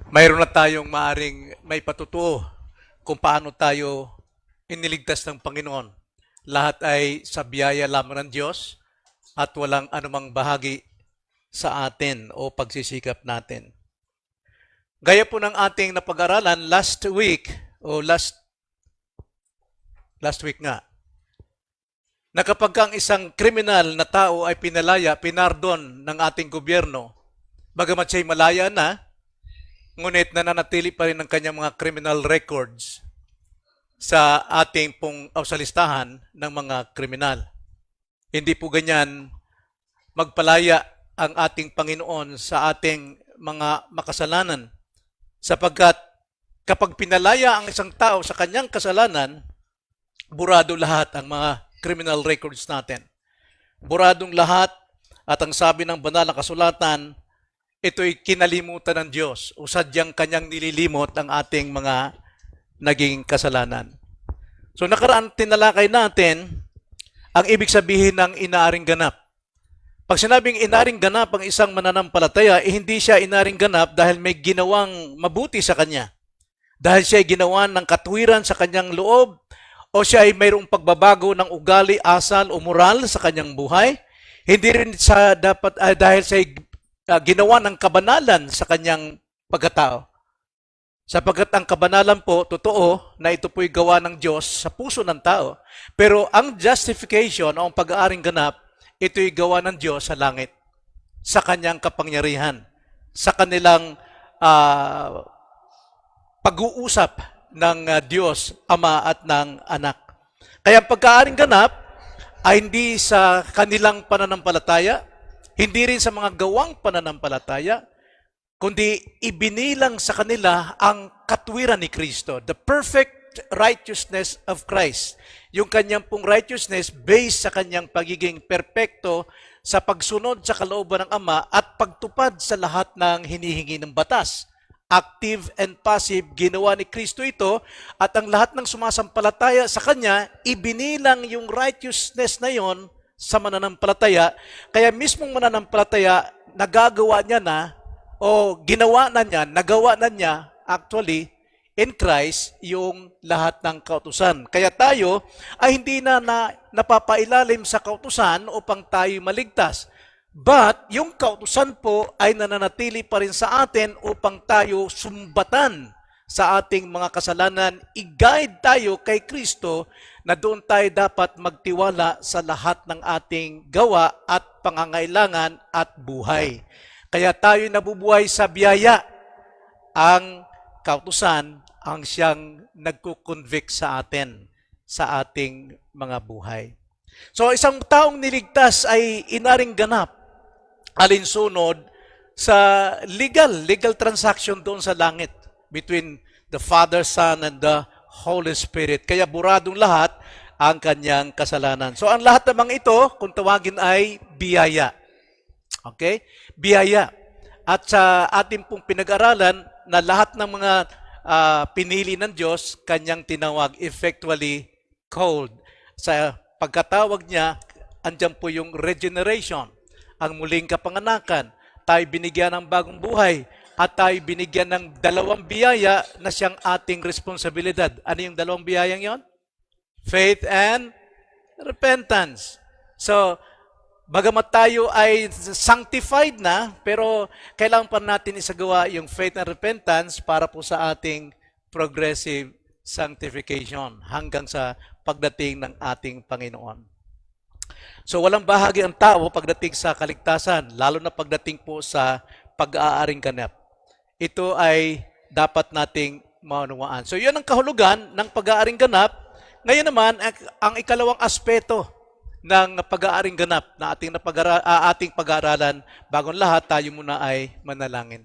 mayroon na tayong maaring may patutuo kung paano tayo iniligtas ng Panginoon. Lahat ay sa biyaya lamang ng Diyos at walang anumang bahagi sa atin o pagsisikap natin. Gaya po ng ating napag-aralan last week nga, na kapag ang isang kriminal na tao ay pinardon ng ating gobyerno, bagamat siya'y malaya na, ngunit nananatili pa rin ang kanyang mga criminal records sa ating sa listahan ng mga kriminal. Hindi po ganyan magpalaya ang ating Panginoon sa ating mga makasalanan, sapagkat kapag pinalaya ang isang tao sa kanyang kasalanan, burado lahat ang mga criminal records natin. Buradong lahat, at ang sabi ng banal na kasulatan, ito'y kinalimutan ng Diyos o sadyang kanyang nililimot ang ating mga naging kasalanan. So nakaraan tinalakay natin ang ibig sabihin ng inaaring ganap. Pag sinabing inaring ganap ang isang mananampalataya, hindi siya inaring ganap dahil may ginawang mabuti sa kanya. Dahil siya ay ginawa ng katwiran sa kanyang loob, o siya ay mayroong pagbabago ng ugali, asal o moral sa kanyang buhay. Hindi rin siya dapat dahil siya ay ginawa ng kabanalan sa kanyang pagkatao. Sapagkat ang kabanalan po, totoo na ito po'y gawa ng Diyos sa puso ng tao. Pero ang justification o ang pag-aaring ganap, ito'y gawa ng Diyos sa langit, sa kanyang kapangyarihan, sa kanilang pag-uusap ng Diyos, Ama at ng Anak. Kaya ang pag-aaring ganap ay hindi sa kanilang pananampalataya, hindi rin sa mga gawang pananampalataya, kundi ibinilang sa kanila ang katwiran ni Kristo, the perfect righteousness of Christ. Yung kanyang pong righteousness based sa kanyang pagiging perpekto sa pagsunod sa kalooban ng Ama at pagtupad sa lahat ng hinihingi ng batas. Active and passive, ginawa ni Kristo ito, at ang lahat ng sumasampalataya sa Kanya, ibinilang yung righteousness na yon sa mananampalataya. Kaya mismong mananampalataya, nagagawa niya na, o ginawa na niya, nagawa na niya, actually, in Christ, yung lahat ng kautusan. Kaya tayo ay hindi na napapailalim sa kautusan upang tayo maligtas. But, yung kautusan po ay nananatili pa rin sa atin upang tayo sumbatan sa ating mga kasalanan. I-guide tayo kay Kristo na doon tayo dapat magtiwala sa lahat ng ating gawa at pangangailangan at buhay. Kaya tayo nabubuhay sa biyaya. Ang kautusan ang siyang nagkukonvict sa atin sa ating mga buhay. So, isang taong niligtas ay inaring ganap alinsunod sa legal transaction doon sa langit between the Father, Son, and the Holy Spirit. Kaya buradong lahat ang kanyang kasalanan. So ang lahat namang ito, kung tawagin ay biyaya. Okay? Biyaya. At sa ating pong pinag-aralan na lahat ng mga pinili ng Diyos, kanyang tinawag effectually called. Sa pagkatawag niya, andyan po yung regeneration, ang muling kapanganakan. Tayo binigyan ng bagong buhay at tayo binigyan ng dalawang biyaya na siyang ating responsibilidad. Ano yung dalawang biyayang yon? Faith and repentance. So, bagamat tayo ay sanctified na, pero kailangan pa natin isagawa yung faith and repentance para po sa ating progressive sanctification hanggang sa pagdating ng ating Panginoon. So walang bahagi ang tao pagdating sa kaligtasan, lalo na pagdating po sa pag-aaring ganap. Ito ay dapat nating maunawaan. So yun ang kahulugan ng pag-aaring ganap. Ngayon naman, ang ikalawang aspeto ng pag-aaring ganap na ating pag-aaralan, bagong lahat, tayo muna ay manalangin.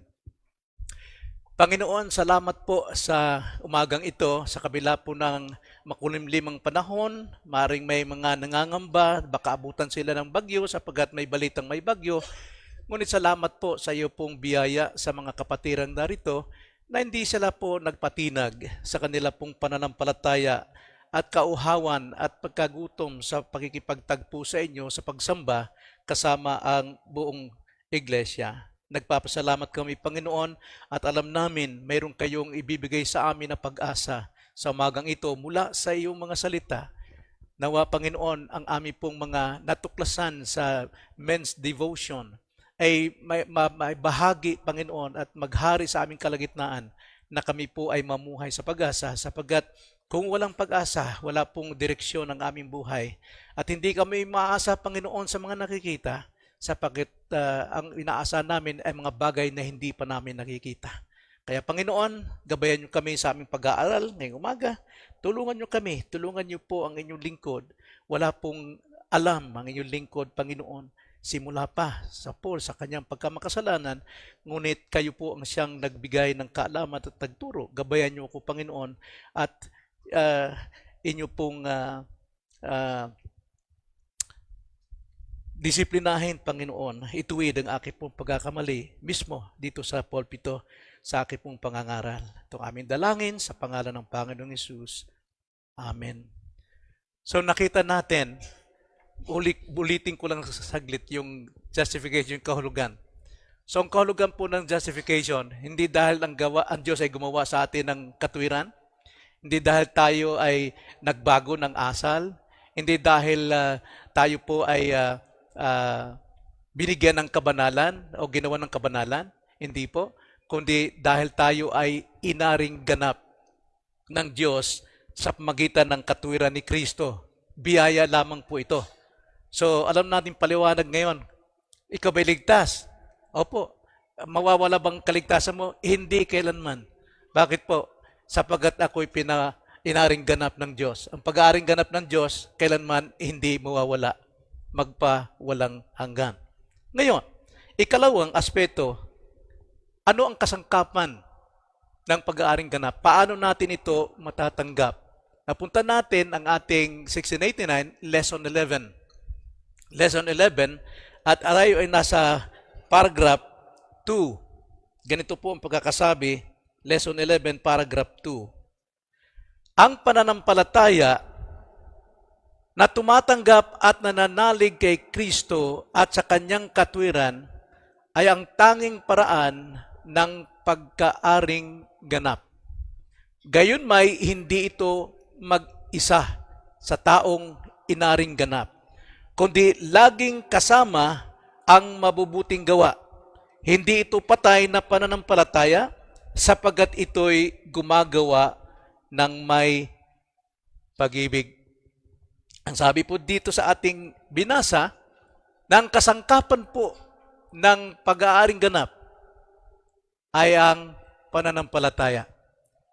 Panginoon, salamat po sa umagang ito, sa kabila po ng makulimlimang panahon, maring may mga nangangamba, baka abutan sila ng bagyo sapagkat may balitang may bagyo. Ngunit salamat po sa iyo pong biyaya sa mga kapatirang narito na hindi sila po nagpatinag sa kanila pong pananampalataya at kauhawan at pagkagutom sa pakikipagtagpo sa inyo sa pagsamba kasama ang buong iglesia. Nagpapasalamat kami, Panginoon, at alam namin mayroon kayong ibibigay sa amin na pag-asa sa umagang ito mula sa iyong mga salita. Nawa, Panginoon, ang aming pong mga natuklasan sa men's devotion ay may bahagi, Panginoon, at maghari sa aming kalagitnaan na kami po ay mamuhay sa pag-asa, sapagkat kung walang pag-asa, wala pong direksyon ang aming buhay. At hindi kami maasa, Panginoon, sa mga nakikita, sapagkat ang inaasahan namin ay mga bagay na hindi pa namin nakikita. Kaya, Panginoon, gabayan niyo kami sa aming pag-aaral ngayong umaga. Tulungan niyo po ang inyong lingkod. Wala pong alam ang inyong lingkod, Panginoon, simula pa sa Paul sa kanyang pagkamakasalanan, ngunit kayo po ang siyang nagbigay ng kaalaman at nagturo. Gabayan niyo ako, Panginoon, at inyo pong disiplinahin, Panginoon, ituwid ang aking pong pagkakamali mismo dito sa pulpito sa aking pong pangangaral. Itong aming dalangin sa pangalan ng Panginoong Hesus. Amen. So nakita natin, ulitin ko lang saglit yung justification, yung kahulugan. So ang kahulugan po ng justification, hindi dahil ang Diyos ay gumawa sa atin ng katwiran, hindi dahil tayo ay nagbago ng asal, hindi dahil tayo po ay binigyan ng kabanalan o ginawa ng kabanalan, hindi po, kundi dahil tayo ay inaring ganap ng Diyos sa pamagitan ng katwiran ni Kristo. Biyaya lamang po ito. So alam natin paliwanag ngayon, ikaw ba'y ligtas? Opo. Mawawala bang kaligtasan mo? Hindi kailanman. Bakit po? Sapagkat ako'y inaring ganap ng Diyos. Ang pag-aaring ganap ng Diyos, kailanman hindi mawawala, magpawalang hanggan. Ngayon, ikalawang aspeto, ano ang kasangkapan ng pag-aaring ganap? Paano natin ito matatanggap? Napunta natin ang ating 1689, Lesson 11. Lesson 11, at tayo ay nasa paragraph 2. Ganito po ang pagkakasabi, Lesson 11, paragraph 2. Ang pananampalataya na tumatanggap at nananalig kay Kristo at sa kanyang katwiran ay ang tanging paraan ng pagkaaring ganap. Gayunmay, hindi ito mag-isa sa taong inaring ganap, kundi laging kasama ang mabubuting gawa. Hindi ito patay na pananampalataya, sapagkat ito'y gumagawa ng may pag-ibig. Ang sabi po dito sa ating binasa, na ang kasangkapan po ng pag-aaring ganap ay ang pananampalataya.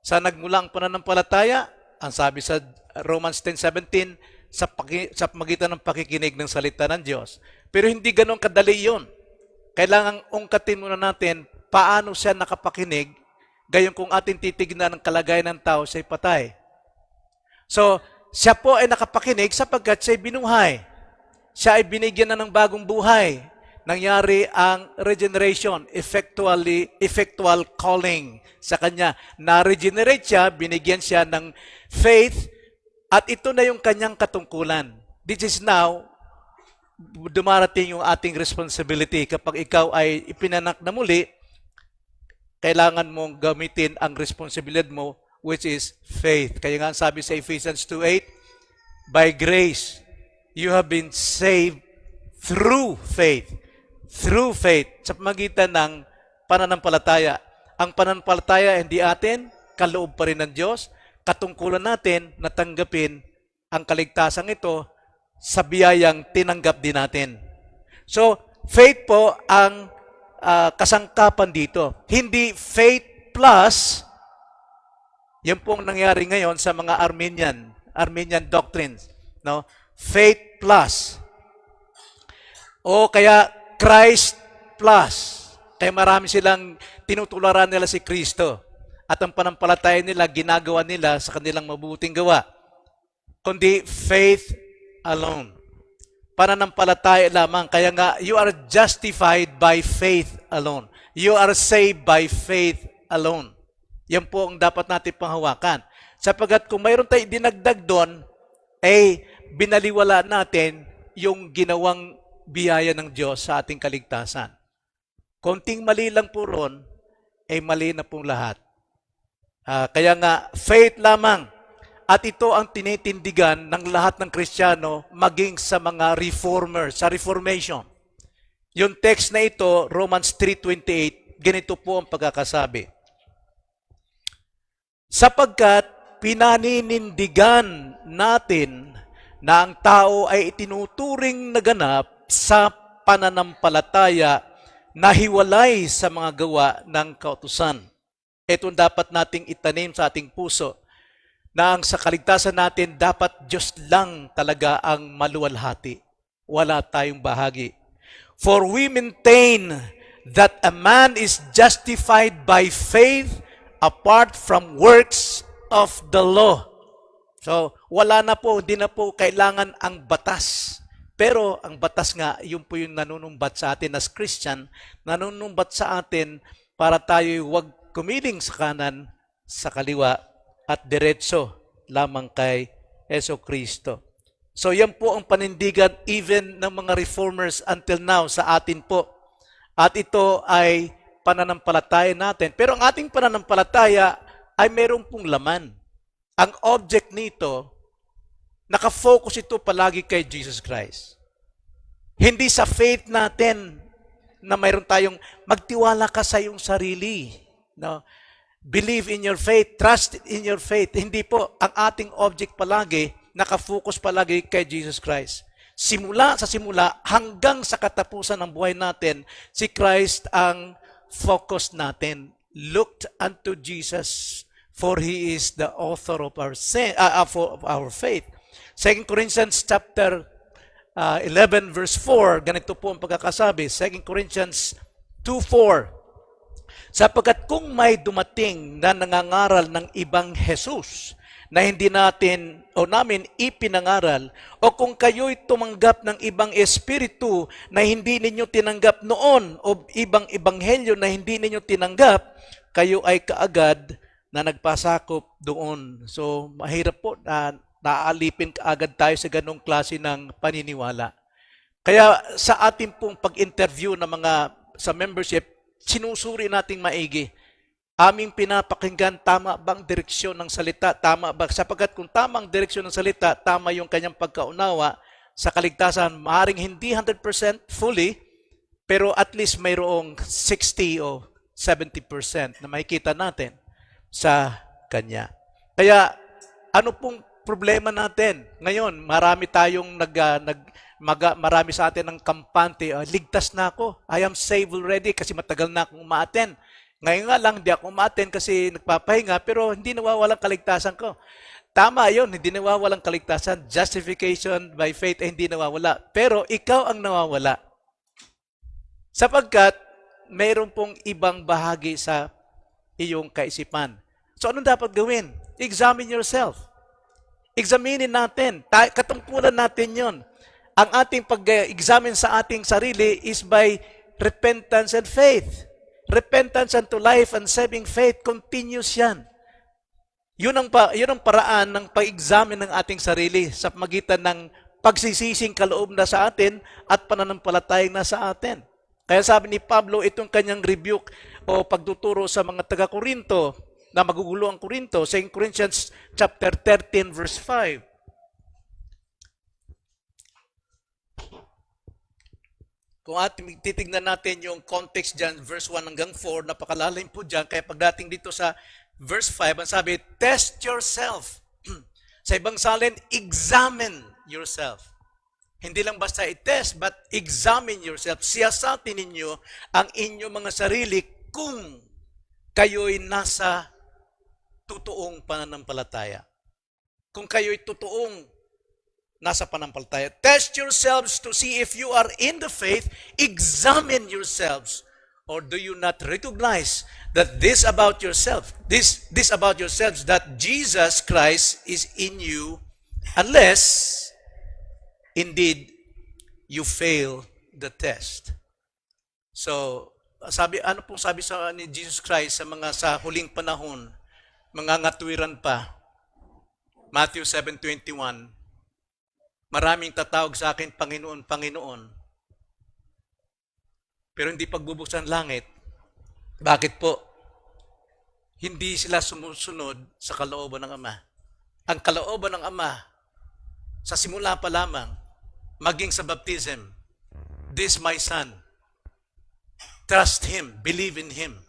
Sa nagmula ang pananampalataya, ang sabi sa Romans 10:17, sa pamagitan ng pakikinig ng salita ng Diyos. Pero hindi ganun kadali yun. Kailangang ungkatin muna natin paano siya nakapakinig, gayon kung ating titignan ang kalagayan ng tao, siya'y patay. So, siya po ay nakapakinig sapagkat siya'y binuhay. Siya ay binigyan na ng bagong buhay. Nangyari ang regeneration, effectual calling sa kanya. Na-regenerate siya, binigyan siya ng faith, at ito na yung kanyang katungkulan. This is now, dumarating yung ating responsibility. Kapag ikaw ay ipinanak na muli, kailangan mong gamitin ang responsibilidad mo, which is faith. Kaya nga sabi sa Ephesians 2:8, by grace, you have been saved through faith. Through faith. Sa pamagitan ng pananampalataya. Ang pananampalataya hindi atin, kaloob pa rin ng Diyos. Katungkulan natin na tanggapin ang kaligtasan ito sa biyayang tinanggap din natin. So, faith po ang kasangkapan dito. Hindi faith plus, yan pong nangyari ngayon sa mga Armenian doctrines. No? Faith plus. O kaya Christ plus. Kaya marami silang tinutularan nila si Kristo. At ang panampalataya nila, ginagawa nila sa kanilang mabubuting gawa. Kundi faith alone. Pananampalataya lamang. Kaya nga, you are justified by faith alone. You are saved by faith alone. Yan po ang dapat natin panghawakan. Sapagat kung mayroon tayong dinagdag doon, binaliwala natin yung ginawang biyaya ng Diyos sa ating kaligtasan. Konting mali lang po ron, ay mali na pong lahat. Kaya nga, faith lamang. At ito ang tinitindigan ng lahat ng Kristiyano maging sa mga reformers, sa Reformation. Yung text na ito, Romans 3:28, ganito po ang pagkakasabi. Sapagkat pinaninindigan natin na ang tao ay itinuturing na ganap sa pananampalataya na hiwalay sa mga gawa ng kautusan. Ito dapat nating itanim sa ating puso na ang sa kaligtasan natin dapat Diyos lang talaga ang maluwalhati. Wala tayong bahagi. For we maintain that a man is justified by faith apart from works of the law. So, wala na po, hindi na po kailangan ang batas. Pero ang batas nga, yun po yung nanunumbat sa atin as Christian, nanunumbat sa atin para tayo huwag kumiling sa kanan, sa kaliwa, at diretso lamang kay Jesucristo. So yan po ang panindigan even ng mga reformers until now sa atin po. At ito ay pananampalataya natin. Pero ang ating pananampalataya ay meron pong laman. Ang object nito, nakafocus ito palagi kay Jesus Christ. Hindi sa faith natin na mayroon tayong magtiwala ka sa iyong sarili. No? Believe in your faith, trust in your faith. Hindi po. Ang ating object palagi, nakafocus palagi kay Jesus Christ. Simula hanggang sa katapusan ng buhay natin, si Christ ang focus natin. Looked unto Jesus, for He is the author of our faith. 2 Corinthians chapter 11 verse 4, ganito po ang pagkakasabi. 2 Corinthians 2:4. Sapagkat kung may dumating na nangangaral ng ibang Jesus na hindi natin o namin ipinangaral, o kung kayo'y tumanggap ng ibang espiritu na hindi ninyo tinanggap noon, o ibang ebanghelyo na hindi ninyo tinanggap, kayo ay kaagad na nagpasakop doon. So, mahirap po na naaalipin kaagad tayo sa ganong klase ng paniniwala. Kaya sa ating pong pag-interview ng mga sa membership, sinusuri nating maigi. Aming pinapakinggan, tama bang direksyon ng salita? Tama ba? Sapagkat kung tamang direksyon ng salita, tama yung kanyang pagkaunawa sa kaligtasan, maaaring hindi 100% fully, pero at least mayroong 60 o 70% na makikita natin sa kanya. Kaya, ano pong problema natin? Ngayon, marami tayong marami sa atin ng kampante, ligtas na ako, I am saved already kasi matagal na akong umaaten. Ngayon nga lang, hindi ako umaaten kasi nagpapahinga, pero hindi nawawalang kaligtasan ko. Tama yun, hindi nawawalang kaligtasan. Justification by faith ay hindi nawawala. Pero ikaw ang nawawala. Sapagkat mayroon pong ibang bahagi sa iyong kaisipan. So anong dapat gawin? Examine yourself. Examinin natin. Katungkulan natin yon. Ang ating pag-examine sa ating sarili is by repentance and faith. Repentance unto life and saving faith, continuous yan. Yun ang paraan ng pag-examine ng ating sarili sa magitan ng pagsisising kaloob na sa atin at pananampalatayang na sa atin. Kaya sabi ni Pablo, itong kanyang rebuke o pagtuturo sa mga taga-Korinto na magugulo ang Korinto, 2 Corinthians chapter 13 verse 5. Kung titignan natin yung context dyan, verse 1 hanggang 4, napakalalim po dyan. Kaya pagdating dito sa verse 5, ang sabi, test yourself. Sa ibang salin, examine yourself. Hindi lang basta i-test, but examine yourself. Siyasatin ninyo ang inyong mga sarili kung kayo'y nasa totoong pananampalataya. Kung kayo'y totoong nasa pananampalataya. Test yourselves to see if you are in the faith. Examine yourselves. Or do you not recognize that this about yourselves, that Jesus Christ is in you, unless indeed you fail the test. So, ano pong sabi ni Jesus Christ sa huling panahon, mga ngatwiran pa, Matthew 7:21, maraming tatawag sa akin, Panginoon, Panginoon, pero hindi pagbubuksan ng langit. Bakit po? Hindi sila sumusunod sa kalooban ng Ama. Ang kalooban ng Ama, sa simula pa lamang, maging sa baptism, this my son, trust him, believe in him.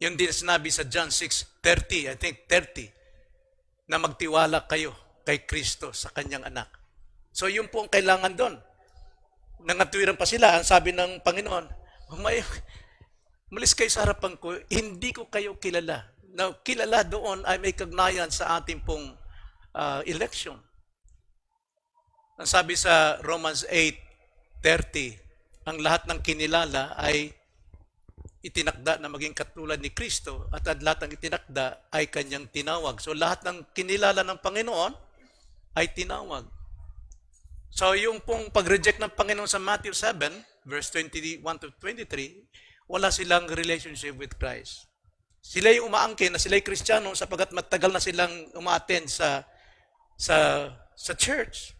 Yun din sinabi sa John 6:30, I think 30, na magtiwala kayo kay Kristo sa kanyang anak. So yun po ang kailangan doon. Nangatwiran pa sila, ang sabi ng Panginoon, malis kayo sa harapan ko, hindi ko kayo kilala. Now, kilala doon ay may kagnayan sa ating pong election. Ang sabi sa Romans 8:30, ang lahat ng kinilala ay itinakda na maging katulad ni Kristo at ang lahat ng itinakda ay kanyang tinawag. So lahat ng kinilala ng Panginoon ay tinawag. So yung pong pag-reject ng Panginoon sa Matthew 7, verse 21 to 23, wala silang relationship with Christ. Sila yung umaangkin na sila'y Kristiyano sapagat matagal na silang uma-attend sa church.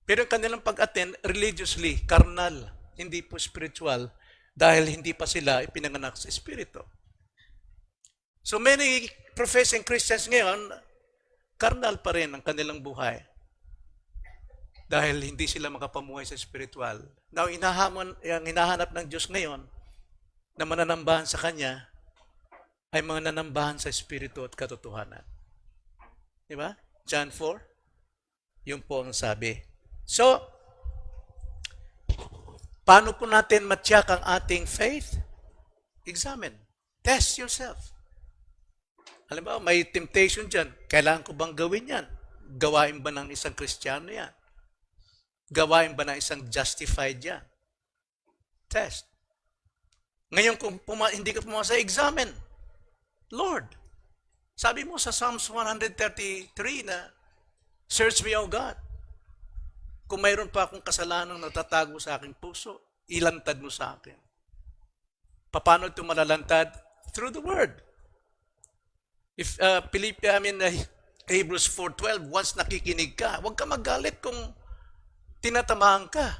Pero yung kanilang pag-attend religiously, carnal, hindi po spiritual, dahil hindi pa sila ipinanganak sa Espiritu. So many professing Christians ngayon, carnal pa rin ang kanilang buhay. Dahil hindi sila makapamuhay sa spiritual. Now, ang hinahanap ng Diyos ngayon na mananambahan sa Kanya ay mga nanambahan sa Espiritu at katotohanan. Di ba? John 4, yun po ang sabi. So, paano po natin matyak ang ating faith? Examine. Test yourself. Alam mo, may temptation dyan. Kailangan ko bang gawin yan? Gawain ba ng isang Kristiyano yan? Gawain ba ng isang justified yan? Test. Ngayon, kung hindi ka pumasa, examine. Lord, sabi mo sa Psalms 133 na, search me, O God. Kung mayroon pa akong kasalanang natatago sa aking puso, ilantad mo sa akin. Paano ito malalantad? Through the Word. If Hebrews 4:12, once nakikinig ka, huwag ka magalit kung tinatamaan ka.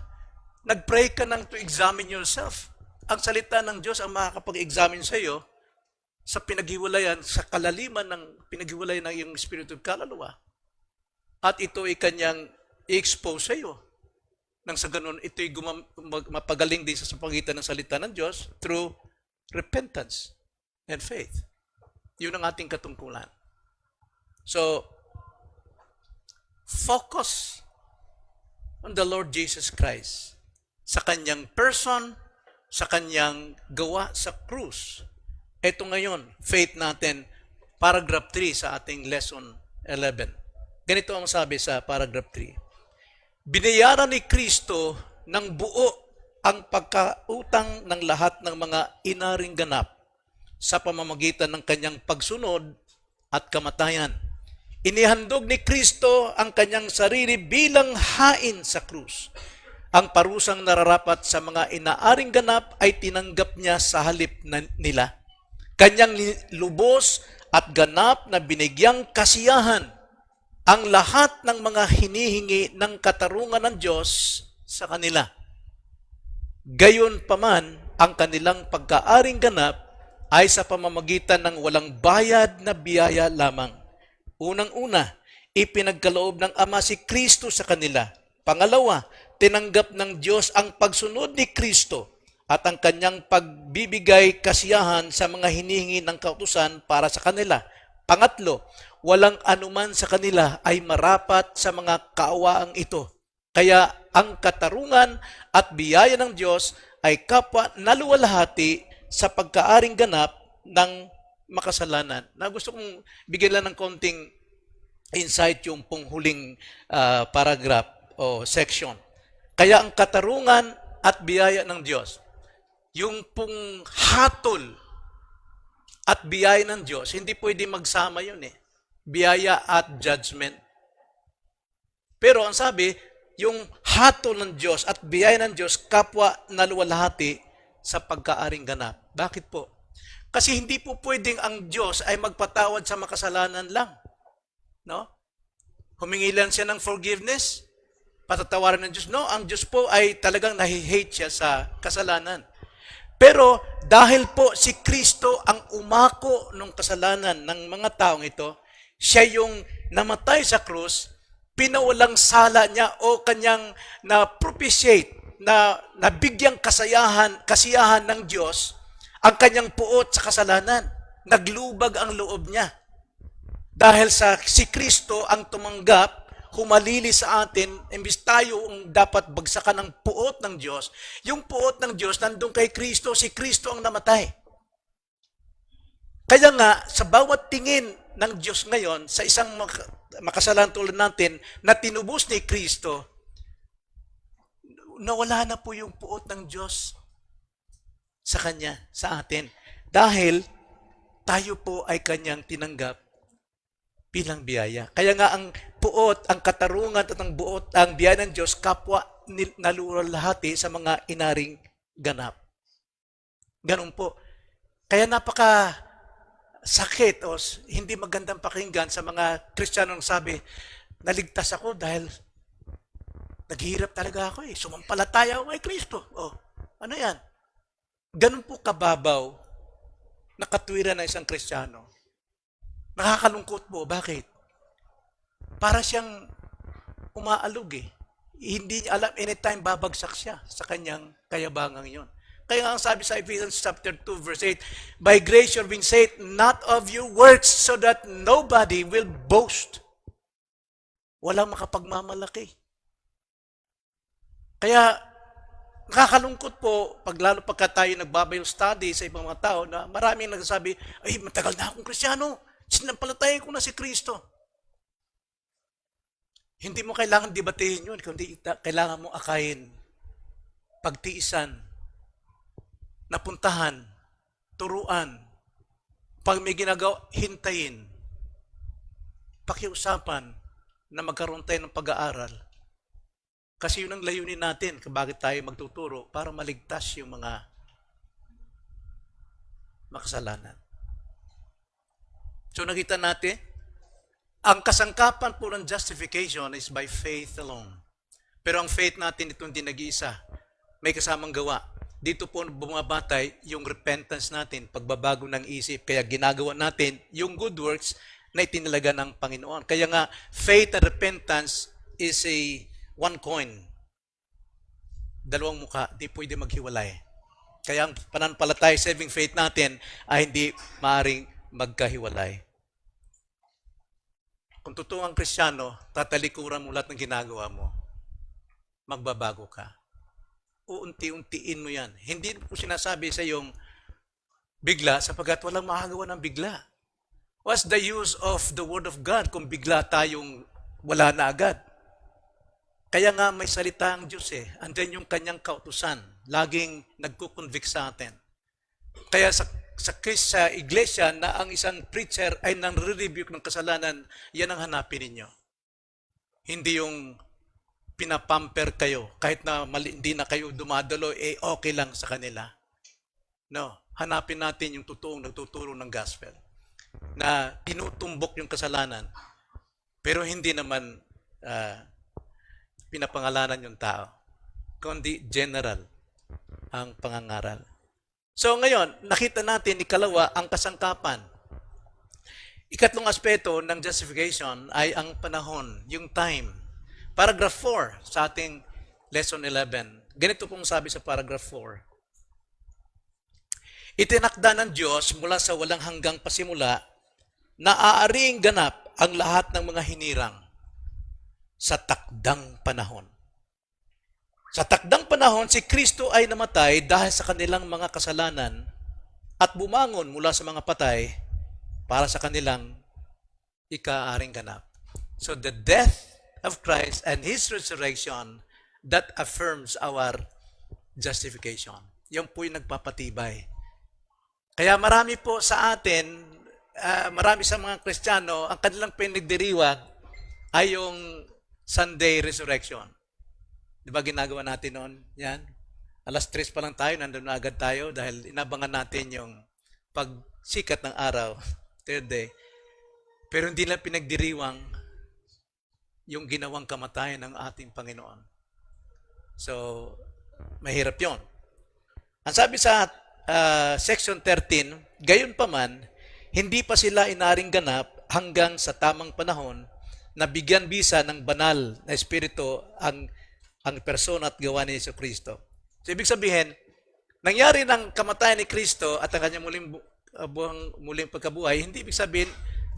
Nag-pray ka nang to examine yourself. Ang salita ng Diyos ang makakapag-examine sa iyo sa pinaghiwalayan, sa kalaliman ng pinaghiwalayan ng iyong espiritu at kaluluwa. At ito ay kanyang i-expose sa iyo. Nang sa ganun, ito ay mapagaling din sa pagitan ng salita ng Diyos through repentance and faith. Yun ang ating katungkulan. So, focus on the Lord Jesus Christ sa kanyang person, sa kanyang gawa sa krus. Ito ngayon, faith natin, paragraph 3 sa ating lesson 11. Ganito ang sabi sa paragraph 3. Binayaran ni Kristo ng buo ang pagkautang ng lahat ng mga inaring ganap sa pamamagitan ng kanyang pagsunod at kamatayan. Inihandog ni Kristo ang kanyang sarili bilang hain sa krus. Ang parusang nararapat sa mga inaaring ganap ay tinanggap niya sa halip nila. Kanyang lubos at ganap na binigyang kasiyahan ang lahat ng mga hinihingi ng katarungan ng Diyos sa kanila. Gayon paman, ang kanilang pagkaaring ganap ay sa pamamagitan ng walang bayad na biyaya lamang. Unang-una, ipinagkaloob ng Ama si Kristo sa kanila. Pangalawa, tinanggap ng Diyos ang pagsunod ni Kristo at ang kanyang pagbibigay kasiyahan sa mga hinihingi ng kautusan para sa kanila. Pangatlo, walang anuman sa kanila ay marapat sa mga kaawaang ito. Kaya ang katarungan at biyaya ng Diyos ay kapwa naluwalhati sa pagkaaring ganap ng makasalanan. Na gusto kong bigyan lang ng konting insight yung pong huling paragraph o section. Kaya ang katarungan at biyaya ng Diyos, yung pong hatol at biyaya ng Diyos, hindi pwede magsama yun eh. Biyaya at judgment. Pero ang sabi, yung hatol ng Diyos at biyaya ng Diyos, kapwa naluwalhati sa pagkaaring ganap. Bakit po? Kasi hindi po pwedeng ang Diyos ay magpatawad sa makasalanan lang. No? Humingi lang siya ng forgiveness. patatawarin ng Diyos. No, ang Diyos po ay talagang nahi-hate siya sa kasalanan. Pero dahil po si Kristo ang umako ng kasalanan ng mga taong ito, siya yung namatay sa krus, pinawalang sala niya o kanyang na-propitiate, na nabigyang kasiyahan ng Diyos ang kanyang puot sa kasalanan. Naglubag ang loob niya. Dahil sa si Kristo ang tumanggap, humalili sa atin, imbis tayo ang dapat bagsakan ng puot ng Diyos, yung puot ng Diyos nandun kay Kristo, si Kristo ang namatay. Kaya nga, sa bawat tingin ng Diyos ngayon, sa isang makasalan tulad natin, na tinubos ni Kristo, nawala na po yung puot ng Diyos sa Kanya, sa atin. Dahil tayo po ay Kanyang tinanggap bilang biyaya. Kaya nga ang puot, ang katarungan at ang buot, ang biyaya ng Diyos, kapwa nalulahati sa mga inaring ganap. Ganun po. Kaya napaka sakit o hindi magandang pakinggan sa mga Kristiyanong sabi, naligtas ako dahil naghihirap talaga ako eh. Sumampalataya ako kay Kristo. Oh, ano yan? Ganun po kababaw na katwiran ng isang Kristiyano. Nakakalungkot po. Bakit? Para siyang umaalog eh. Hindi niya alam, anytime babagsak siya sa kanyang kayabangang yon. Kaya nga ang sabi sa Ephesians chapter 2 verse 8, by grace you're being saved, not of your works, so that nobody will boast. Walang makapagmamalaki. Kaya nakakalungkot po, lalo pagka tayo nag-Bible study sa ibang mga tao, na maraming nagsasabi, ay matagal na akong Kristiyano, sinampalatayan ko na si Kristo. Hindi mo kailangan debatehin yun, kundi kailangan mo akayin, pagtiisan, napuntahan, turuan, pag may ginagawa, hintayin, pakiusapan na magkaroon tayo ng pag-aaral. Kasi yun ang layunin natin kung bakit tayo magtuturo para maligtas yung mga makasalanan. So nakita natin, ang kasangkapan po ng justification is by faith alone. Pero ang faith natin ito hindi nag-iisa. May kasamang gawa. Dito po bumabatay yung repentance natin, pagbabago ng isip. Kaya ginagawa natin yung good works na itinalaga ng Panginoon. Kaya nga, faith and repentance is a one coin. Dalawang mukha, di pwede maghiwalay. Kaya ang pananampalataya, saving faith natin ay hindi maaaring magkahiwalay. Kung totoo ang Kristiyano, tatalikuran mo lahat ng ginagawa mo, magbabago ka. Uunti-untiin mo yan. Hindi po sinasabi sa iyong bigla sapagkat walang makagawa ng bigla. What's the use of the Word of God kung bigla tayong wala na agad? Kaya nga may salita ang Diyos eh. Andyan yung kanyang kautusan. Laging nagkukonvict sa atin. Kaya sa iglesia na ang isang preacher ay nang-rebuke ng kasalanan, yan ang hanapin ninyo. Hindi yung pinapamper kayo. Kahit na hindi na kayo dumadalo, eh okay lang sa kanila. No. Hanapin natin yung totoong nagtuturo ng gospel. Na tinutumbok yung kasalanan. Pero hindi naman pinapangalanan yung tao. Kundi general ang pangangaral. So ngayon, nakita natin ikalawa ang kasangkapan. Ikatlong aspeto ng justification ay ang panahon, yung time. Paragraph 4 sa ating lesson 11. Ganito pong sabi sa paragraph 4. Itinakda ng Diyos mula sa walang hanggang pasimula na aariing ganap ang lahat ng mga hinirang sa takdang panahon. Sa takdang panahon, si Kristo ay namatay dahil sa kanilang mga kasalanan at bumangon mula sa mga patay para sa kanilang ikaaring ganap. So the death of Christ and His resurrection, that affirms our justification. Yan po yung nagpapatibay. Kaya marami po sa atin, marami sa mga Kristiyano, ang kanilang pinagdiriwang ay yung Sunday resurrection. Di ba ginagawa natin noon? Yan. Alas 3 pa lang tayo, nandun na agad tayo dahil inabangan natin yung pagsikat ng araw, third day. Pero hindi lang pinagdiriwang yung ginawang kamatayan ng ating Panginoon. So, mahirap yon. Ang sabi sa section 13, gayon pa man, hindi pa sila inaring ganap hanggang sa tamang panahon na bigyan bisa ng banal na espiritu ang persona at gawa ni Jesucristo. So, ibig sabihin, nangyari ng kamatayan ni Kristo at ang kanyang muling pagkabuhay, hindi ibig sabihin,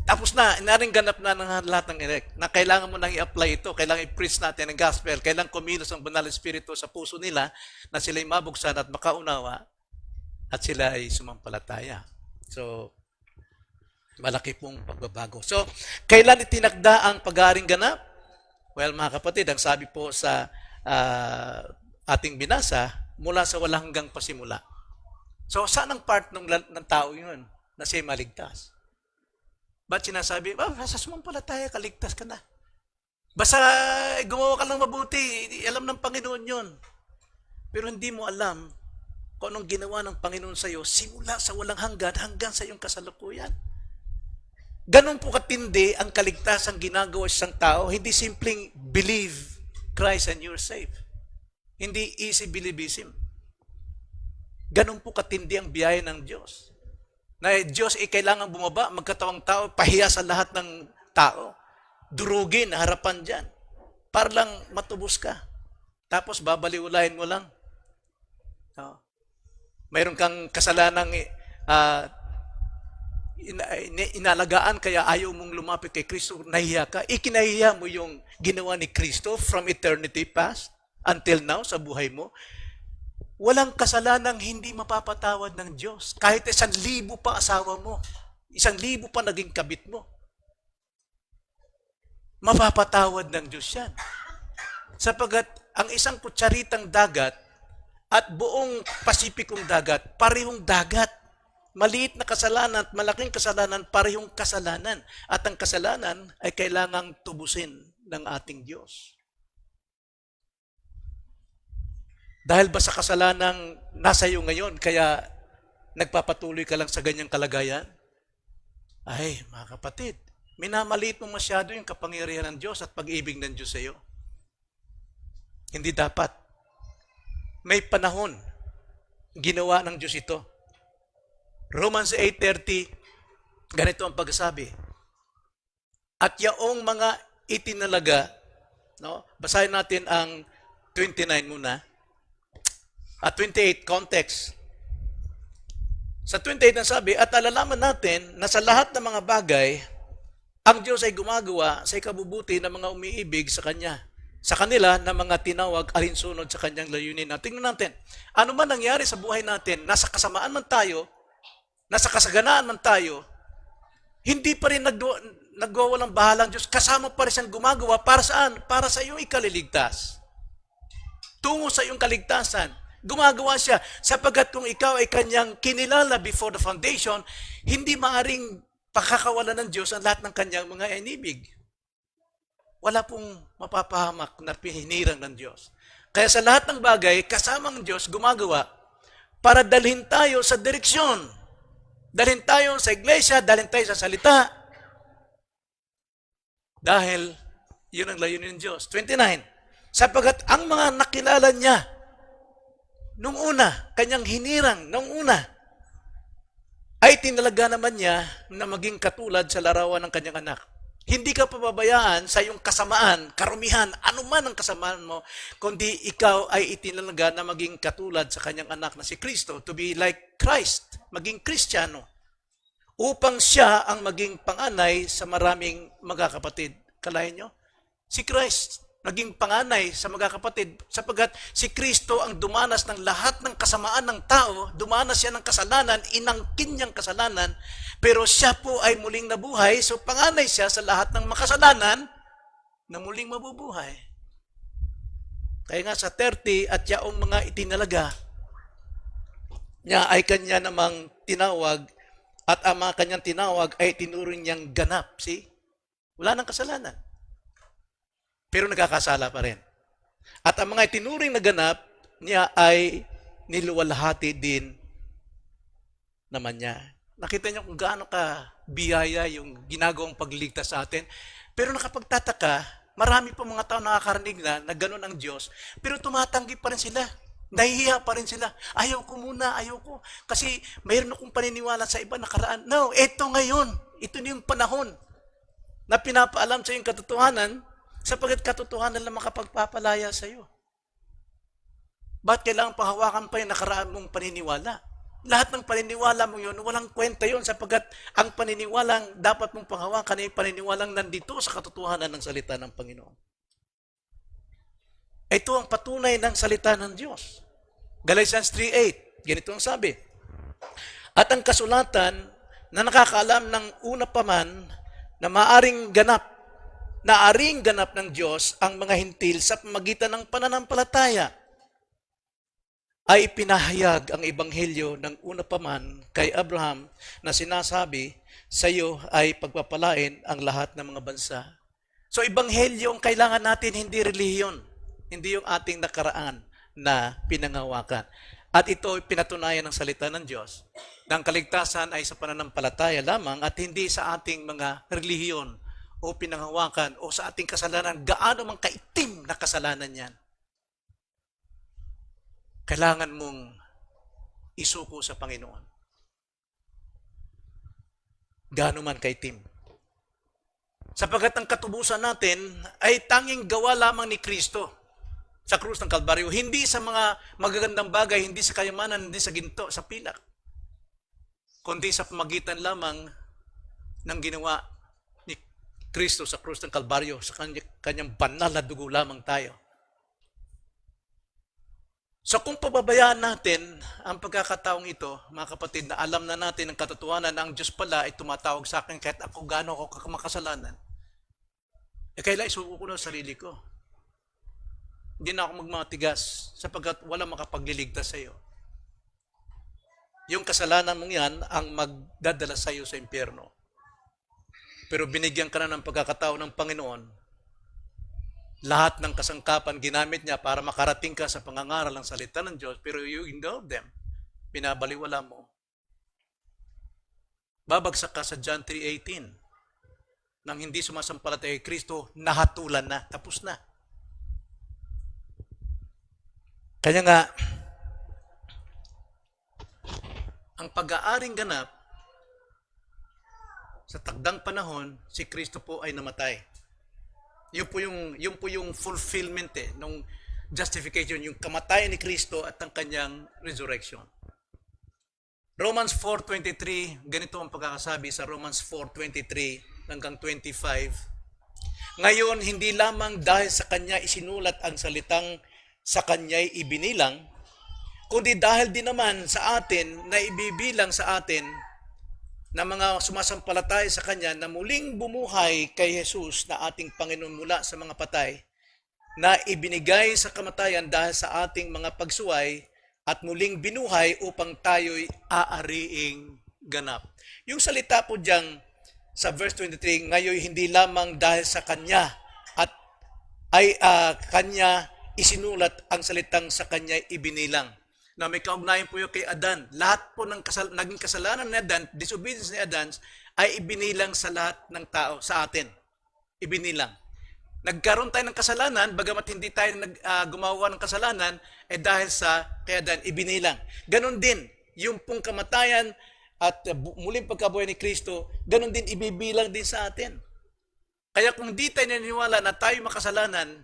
tapos na, inaring ganap na ng lahat ng elect, na kailangan mo nang i-apply ito, kailangan i-preach natin ang gospel, kailangan kumilos ang banal espiritu sa puso nila na sila'y mabuksan at makaunawa at sila ay sumampalataya. So, malaki pong pagbabago. So, kailan itinakda ang pag-aaring ganap? Well, mga kapatid, ang sabi po sa ating binasa, mula sa walang hanggang pasimula. So, saan ang part ng tao yun na siya maligtas? Ba't sinasabi, sa sumampalataya, kaligtas ka na. Basta gumawa ka lang mabuti, alam ng Panginoon yun. Pero hindi mo alam kung anong ginawa ng Panginoon sa iyo simula sa walang hanggan sa iyong kasalukuyan. Ganon po katindi ang kaligtasan ginagawa sa isang tao, hindi simpleng believe Christ and you're saved. Hindi easy believism. Ganon po katindi ang biyaya ng Diyos. Na Diyos ay kailangan bumaba, magkatawang tao, pahiya sa lahat ng tao. Durugin, harapan dyan. Para lang matubos ka. Tapos babaliwalain mo lang. Mayroon kang kasalanang inalagaan kaya ayaw mong lumapit kay Kristo, nahiya ka. Ikinahiya mo yung ginawa ni Kristo from eternity past until now sa buhay mo. Walang kasalanang hindi mapapatawad ng Diyos. Kahit 1,000 pa asawa mo, 1,000 pa naging kabit mo, mapapatawad ng Diyos yan. Sapagat ang isang kutsaritang dagat at buong Pasipikong dagat, parehong dagat. Maliit na kasalanan at malaking kasalanan, parehong kasalanan. At ang kasalanan ay kailangang tubusin ng ating Diyos. Dahil ba sa kasalanang nasa iyo ngayon, kaya nagpapatuloy ka lang sa ganyang kalagayan? Ay, mga kapatid, minamaliit mo masyado yung kapangyarihan ng Diyos at pag-ibig ng Diyos sa iyo. Hindi dapat. May panahon, ginawa ng Diyos ito. Romans 8:30, ganito ang pagsasabi. At yaong mga itinalaga, basahin natin ang 29 muna. At 28, context. Sa 28 ang sabi, at alalaman natin na sa lahat ng mga bagay, ang Diyos ay gumagawa sa ikabubuti ng mga umiibig sa Kanya. Sa kanila na mga tinawag alinsunod sa Kanyang layunin. Tingnan natin, ano man nangyari sa buhay natin, nasa kasamaan man tayo, nasa kasaganaan man tayo, hindi pa rin nagwawalang bahalang Diyos. Kasama pa rin siyang gumagawa. Para saan? Para sa iyong ikaliligtas. Tungo sa iyong kaligtasan. Gumagawa siya sapagat kung ikaw ay kanyang kinilala before the foundation, hindi maaring pakakawalan ng Diyos ang lahat ng kanyang mga inibig. Wala pong mapapahamak na hinirang ng Diyos. Kaya sa lahat ng bagay, kasamang Diyos gumagawa para dalhin tayo sa direksyon. Dalhin tayo sa iglesia, dalhin tayo sa salita. Dahil yun ang layunin ng Diyos. 29. Sapagat ang mga nakilala niya nung una, kanyang hinirang nung una, ay tinalaga naman niya na maging katulad sa larawan ng kanyang anak. Hindi ka pababayaan sa iyong kasamaan, karumihan, anuman ang kasamaan mo, kundi ikaw ay itinalaga na maging katulad sa kanyang anak na si Kristo, to be like Christ, maging Kristiyano, upang siya ang maging panganay sa maraming magkakapatid. Kalahin nyo? Si Christ, naging panganay sa magkakapatid sapagkat si Kristo ang dumanas ng lahat ng kasamaan ng tao, dumanas siya ng kasalanan, inangkin niyang kasalanan, pero siya po ay muling nabuhay, so panganay siya sa lahat ng makasalanan na muling mabubuhay. Kaya nga sa 30, at yaong mga itinalaga niya ay kanya namang tinawag, at ang mga kanyang tinawag ay tinuring niyang ganap. See? Wala nang kasalanan. Pero nagkakasala pa rin. At ang mga itinuring na ganap niya ay niluwalhati din naman niya. Nakita niyo kung gaano ka biyaya yung ginagawang pagligtas sa atin. Pero nakapagtataka, Marami pa mga tao nakakarinig na ganun ang Diyos, pero tumatanggi pa rin sila. Nahihiya pa rin sila. Ayaw ko muna, ayaw ko. Kasi mayroon akong paniniwala sa iba nakaraan. No, eto ngayon. Ito na yung panahon na pinapaalam sa yung katotohanan, sapagkat katotohanan lang makapagpapalaya sa iyo. Ba't kailangan pahawakan pa yung nakaraan mong paniniwala? Lahat ng paniniwala mo yun, walang kwenta yun sapagkat ang paniniwalang dapat mong panghawakan ay paniniwalang nandito sa katotohanan ng salita ng Panginoon. Ito ang patunay ng salita ng Diyos. Galatians 3:8, ganito ang sabi. At ang kasulatan na nakakaalam ng una pa man na naaring ganap ng Diyos ang mga hintil sa pamagitan ng pananampalataya ay ipinahayag ang ebanghelyo ng una pa man kay Abraham na sinasabi, sa iyo ay pagpapalain ang lahat ng mga bansa. So ebanghelyo ang kailangan natin, hindi relihiyon, hindi yung ating nakaraan na pinangawakan. At ito pinatunayan ng salita ng Diyos na ang kaligtasan ay sa pananampalataya lamang at hindi sa ating mga relihiyon o pinangawakan o sa ating kasalanan, gaano mang kaitim na kasalanan yan. Kailangan mong isuko sa Panginoon. Gaano man kaitim. Sapagkat ang katubusan natin ay tanging gawa lamang ni Kristo sa krus ng Kalbaryo. Hindi sa mga magagandang bagay, hindi sa kayamanan, hindi sa ginto, sa pilak. Kundi sa pamagitan lamang ng ginawa ni Kristo sa krus ng Kalbaryo, sa kanyang banal na dugo lamang tayo. So kung pababayaan natin ang pagkakataong ito, mga kapatid, na alam na natin ang katotohanan na ang Diyos pala ay tumatawag sa akin kahit ako gaano ako makasalanan, kailangan isuko ko na sarili ko. Hindi na ako magmatigas sapagkat wala makapagliligtas sa iyo. Yung kasalanan mong yan ang magdadala sa iyo sa impyerno. Pero binigyan ka na ng pagkakataon ng Panginoon. Lahat ng kasangkapan ginamit niya para makarating ka sa pangangaral ng salita ng Diyos, pero you ignore them. Pinabaliwala mo. Babagsak ka sa John 3:18. Nang hindi sumasampalataya kay Kristo, nahatulan na, tapos na. Kaya nga, ang pag-aaring ganap, sa takdang panahon, si Kristo po ay namatay. Yun po yung fulfillment ng justification, yung kamatayan ni Kristo at ang kanyang resurrection. Romans 4:23, ganito ang pagkakasabi sa Romans 4:23 hanggang 25. Ngayon, hindi lamang dahil sa kanya isinulat ang salitang sa kanya'y ibinilang, kundi dahil din naman sa atin na ibibilang sa atin na mga sumasampalataya sa Kanya na muling bumuhay kay Jesus na ating Panginoon mula sa mga patay, na ibinigay sa kamatayan dahil sa ating mga pagsuway at muling binuhay upang tayo'y aariing ganap. Yung salita po diyang sa verse 23, ngayon hindi lamang dahil sa Kanya at ay Kanya isinulat ang salitang sa Kanya ibinilang. Na may kaugnayan po yung kay Adan. Lahat po ng naging kasalanan ni Adan, disobedience ni Adan, ay ibinilang sa lahat ng tao, sa atin. Ibinilang. Nagkaroon tayo ng kasalanan, bagamat hindi tayo gumawa ng kasalanan, dahil sa kay Adan, ibinilang. Ganon din, yung pong kamatayan at muling pagkabuhay ni Kristo, ganon din ibibilang din sa atin. Kaya kung di tayo naniniwala na tayo makasalanan,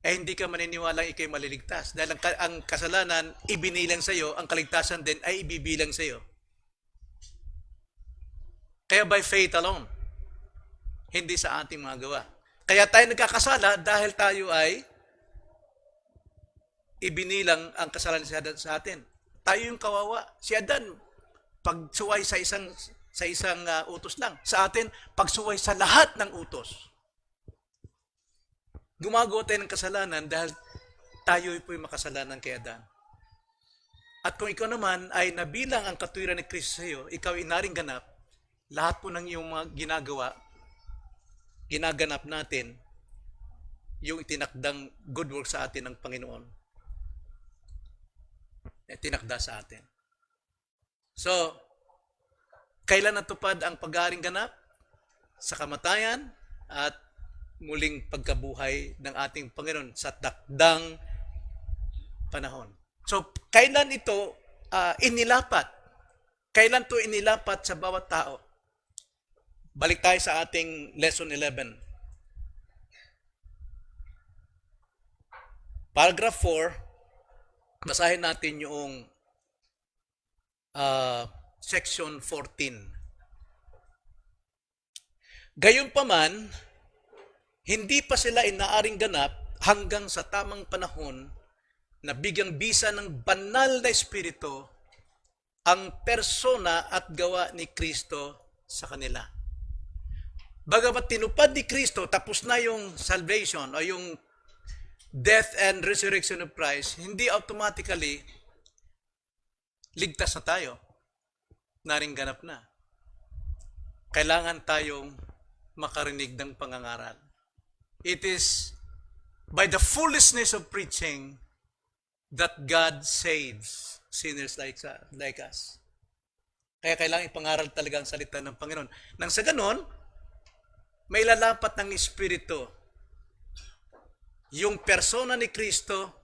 hindi ka maniniwala ikay maliligtas. Dahil ang kasalanan, ibinilang sa iyo, ang kaligtasan din ay ibibilang sa iyo. Kaya by faith alone, hindi sa ating mga gawa. Kaya tayo nagkakasala dahil tayo ay ibinilang ang kasalanan sa atin. Tayo yung kawawa. Si Adan, pagsuway sa isang utos lang. Sa atin, pagsuway sa lahat ng utos. Gumagawa tayo ng kasalanan dahil tayo po yung makasalanan kay Adan. At kung ikaw naman ay nabilang ang katuwiran ni Kristo sa iyo, ikaw ay inaring ganap, lahat po ng iyong mga ginaganap natin, yung itinakdang good work sa atin ng Panginoon. Tinakda sa atin. So, kailan natupad ang pag-aaring ganap? Sa kamatayan at muling pagkabuhay ng ating Panginoon sa takdang panahon. So, kailan ito inilapat? Kailan ito inilapat sa bawat tao? Balik tayo sa ating lesson 11. Paragraph 4, basahin natin yung section 14. Gayunpaman, hindi pa sila inaaring ganap hanggang sa tamang panahon na bigyang bisa ng banal na Espiritu ang persona at gawa ni Kristo sa kanila. Bagamat tinupad ni Kristo, tapos na yung salvation o yung death and resurrection of Christ, hindi automatically ligtas na tayo. Naring ganap na. Kailangan tayong makarinig ng pangangaral. It is by the foolishness of preaching that God saves sinners like us. Kaya kailangan ipangaral talaga ang salita ng Panginoon. Nang sa ganon, may lalapat ng Espiritu. Yung persona ni Kristo,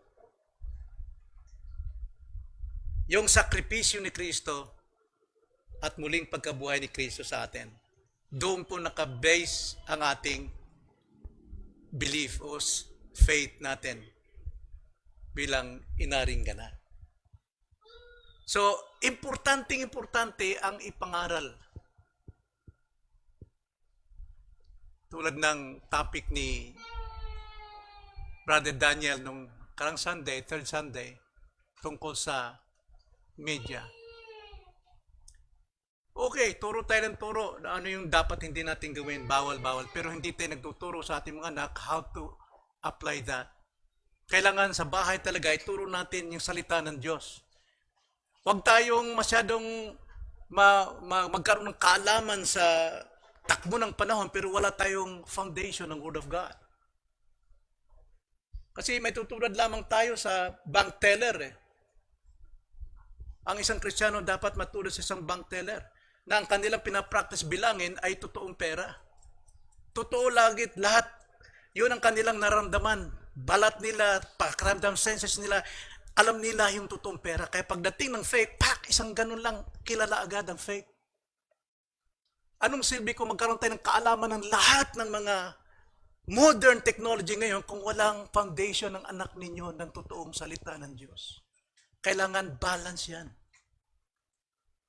yung sakripisyo ni Kristo, at muling pagkabuhay ni Kristo sa atin. Doon po nakabase ang ating belief o faith natin bilang inaring ganap. So, importante ang ipangaral. Tulad ng topic ni Brother Daniel nung karang Sunday, third Sunday, tungkol sa media. Okay, turo tayo ng turo na ano yung dapat hindi natin gawin, bawal. Pero hindi tayo nagtuturo sa ating mga anak how to apply that. Kailangan sa bahay talaga, ituro natin yung salita ng Diyos. Huwag tayong masyadong magkaroon ng kaalaman sa takbo ng panahon pero wala tayong foundation ng Word of God. Kasi may tutulad lamang tayo sa bank teller. Ang isang Kristiyano dapat matulad sa isang bank teller na ang kanilang pinapractice bilangin ay totoong pera. Totoo lagi lahat. Yun ang kanilang naramdaman. Balat nila, pakiramdam senses nila, alam nila yung totoong pera. Kaya pagdating ng fake, isang ganun lang, kilala agad ang fake. Anong silbi ko magkaroon tayo ng kaalaman ng lahat ng mga modern technology ngayon kung walang foundation ng anak ninyo ng totoong salita ng Diyos? Kailangan balance yan.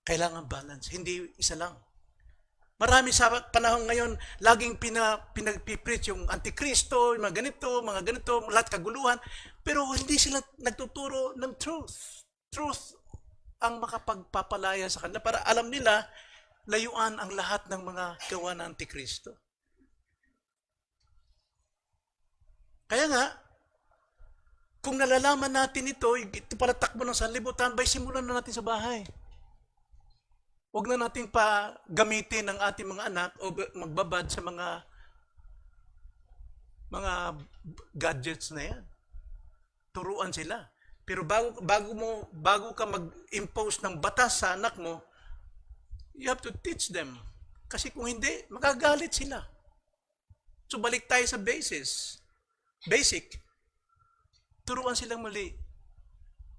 Kailangan balance. Hindi isa lang. Marami sa panahon ngayon, laging pinagpipreach yung Antikristo, yung mga ganito, lahat kaguluhan. Pero hindi sila nagtuturo ng truth. Truth ang makapagpapalaya sa kanila para alam nila, layuan ang lahat ng mga gawa ng Antikristo. Kaya nga, kung nalalaman natin ito pala takbo ng sanlibutan, simulan na natin sa bahay. Huwag na natin pa gamitin ng ating mga anak o magbabad sa mga gadgets na yan. Turuan sila. Pero bago ka mag-impose ng batas sa anak mo, you have to teach them. Kasi kung hindi, magagalit sila. So balik tayo sa basic. Turuan silang muli.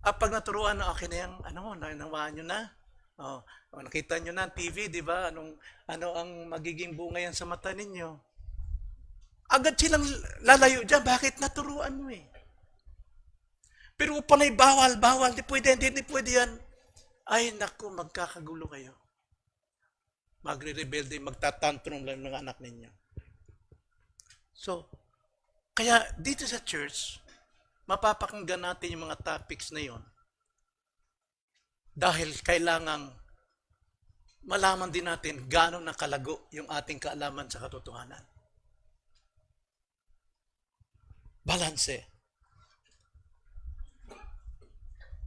Pag naturuan na, okay na yung, nawaan nyo na. Nakita nyo na TV, di ba? Ano ang magiging bunga yan sa mata ninyo? Agad silang lalayo dyan. Bakit? Naturuan mo eh. Pero panay bawal, hindi pwede yan. Ay, naku, magkakagulo kayo. Magre-rebelde, magtatantrum lang ng anak ninyo. So, kaya dito sa church, mapapakinggan natin yung mga topics na yon. Dahil kailangang malaman din natin gaano nakalago yung ating kaalaman sa katotohanan. Balanse.